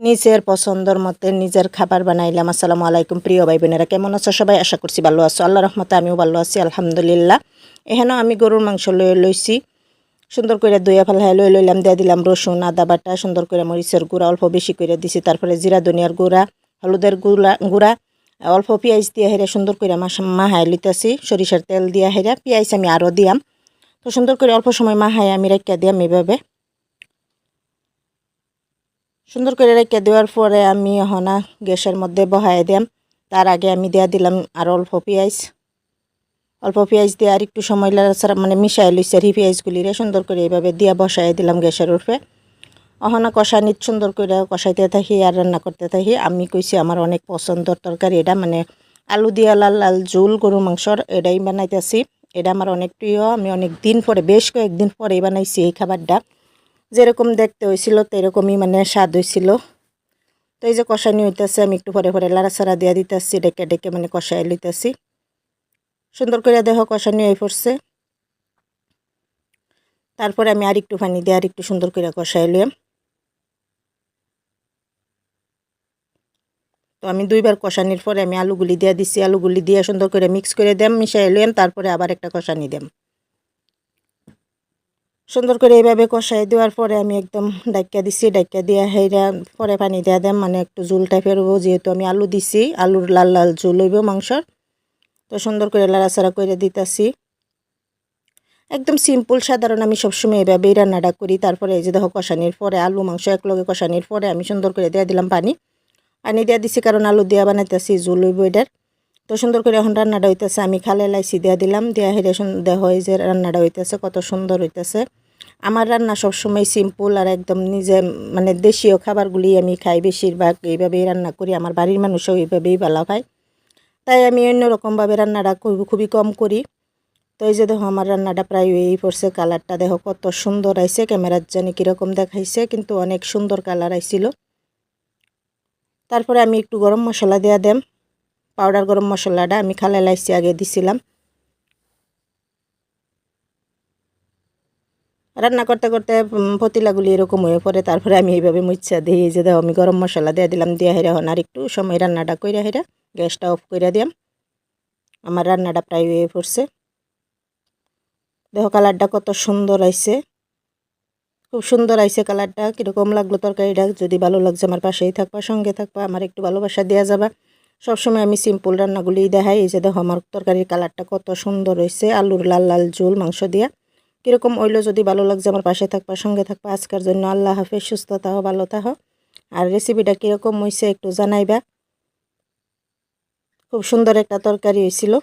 নিজের পছন্দর মতে নিজের খাবার বানাইলাম। আসসালামু আলাইকুম প্রিয় ভাই বোনেরা, কেমন আছো সবাই? আশা করছি ভালো আছো। আল্লাহ রহমতে আমিও ভালো আছি আলহামদুলিল্লাহ। এখানেও আমি গরুর মাংস লইছি, সুন্দর করে ধুয়ে ফেলাই লইলাম। দিয়ে দিলাম রসুন আদা বাটা, সুন্দর করে মরিচের গুঁড়া অল্প বেশি করে দিছি, তারপরে জিরা ধনিয়ার গুঁড়া, হলুদের গুঁড়া অল্প পেঁয়াজ দিয়ে হেরে সুন্দর করে মাহাই লইতেছি। সরিষার তেল দিয়া হেরা পেঁয়াজ আমি আরও দিয়াম। তো সুন্দর করে অল্প সময় মাহাই আমি রেখে দিয়াম। এভাবে সুন্দর করে রেখে দেওয়ার পরে আমি হনা গ্যাসের মধ্যে বহাই দিলাম। তার আগে আমি দিয়া দিলাম আর অল্প পেঁয়াজ দিয়ে আর একটু সময় মানে মিশাই লইছি আর পেঁয়াজগুলিরে সুন্দর করে এইভাবে দিয়া বসাই দিলাম গ্যাসের উপরে। অহনা কষানিত সুন্দর করে কষাইতে থাকি আর রান্না করতে থাকি। আমি কইছি আমার অনেক পছন্দর তরকারি এটা, মানে আলু দিয়া লাল লাল ঝোল গরু মাংসর এটাই বানাইতেছি। এটা আমার অনেক প্রিয়, আমি অনেক দিন পরে বেশ কয়েকদিন পরেই বানাইছি এই খাবারটা। যেরকম দেখতে হয়েছিল সেরকমই মানে স্বাদ হয়েছিল। তো এই যে কষানি হইতেছে, আমি একটু পরে পরে লাড়াচাড়া দিয়ে দিতেছি, ডেকে ডেকে মানে কষাই লইতেছি। সুন্দর করে দেখো কষানি হয়ে পড়ছে। তারপরে আমি আর একটু পানি দিয়ে আর একটু সুন্দর করে কষাই লইম। তো আমি দুইবার কষানির পরে আমি আলুগুলি দিয়ে দিছি, আলুগুলি দিয়ে সুন্দর করে মিক্স করে দিলাম, মিশাই লইম। তারপরে আবার একটা কষানি দিলাম। সুন্দর করে এইভাবে কষাই দেওয়ার পরে আমি একদম ডাক্কা দিছি, ডাক্কা দিয়ে হেরা পরে পানি দিয়ে দিলাম, মানে একটু ঝোল টাইপের হবো, যেহেতু আমি আলু দিছি, আলুর লাল লাল ঝোল হইব মাংসর। তো সুন্দর করে লাড়াচাড়া করে দিতেছি। একদম সিম্পল সাধারণ আমি সবসময় এভাবেই রান্নাটা করি। তারপরে এই যে দেখো কষানির পরে আলু মাংস একলগে কষানির পরে আমি সুন্দর করে দিয়ে দিলাম পানি দিয়ে দিছি, কারণ আলু দিয়া বানাইতেছি ঝোল হইব এটার। তো সুন্দর করে এখন রান্নাটা হইতেছে, আমি খালে লাইছি দিয়া দিলাম, দিয়া হেরে দেখো এই যে রান্নাটা হইতেছে কত সুন্দর হইতেছে। আমার রান্না সবসময় সিম্পল আর একদম নিজে মানে দেশীয় খাবারগুলি আমি খাই বেশিরভাগ, এইভাবেই রান্না করি। আমার বাড়ির মানুষও এইভাবেই ভালো খায়, তাই আমি অন্যরকমভাবে রান্নাটা খুবই কম করি। তো এই যে দেখো আমার রান্নাটা প্রায় এই পড়ছে। কালারটা দেখো কত সুন্দর আইছে, ক্যামেরার জানি কীরকম দেখাইছে, কিন্তু অনেক সুন্দর কালার আইছিল। তারপরে আমি একটু গরম মশলা দেওয়া দেম, পাউডার গরম মশলাটা আমি খালে লাইছি আগে দিছিলাম। রান্না করতে করতে পতিলাগুলি এরকম হয়ে পড়ে, তারপরে আমি এইভাবে মুচ্ছা দিই। এই যে দেখো আমি গরম মশলা দিয়ে দিলাম, দিয়ে হেরা হন আর একটু সময় রান্নাটা কইরা হেরা গ্যাসটা অফ করে দিলাম। আমার রান্নাটা প্রায় হয়ে পড়ছে। দেখো কালারটা কত সুন্দর আইছে, খুব সুন্দর আইছে কালারটা। কীরকম লাগলো তরকারিটা? যদি ভালো লাগছে আমার পাশেই থাকবা, সঙ্গে থাকবা, আমার একটু ভালোবাসা দেওয়া যাবা। সবসময় আমি সিম্পল রান্নাগুলিই দেখাই। এই যে দেখো আমার তরকারির কালারটা কত সুন্দর হয়েছে, আলুর লাল লাল ঝোল মাংস দিয়া। কীরকম হইলো? যদি ভালো লাগছে আমার পাশে থাকবা, সঙ্গে থাকবা। আজকের জন্য আল্লাহ হাফেজ, সুস্থ থাকো, ভালো থাকো। আর রেসিপিটা কীরকম হয়েছে একটু জানাইবা। খুব সুন্দর একটা তরকারি হয়েছিল।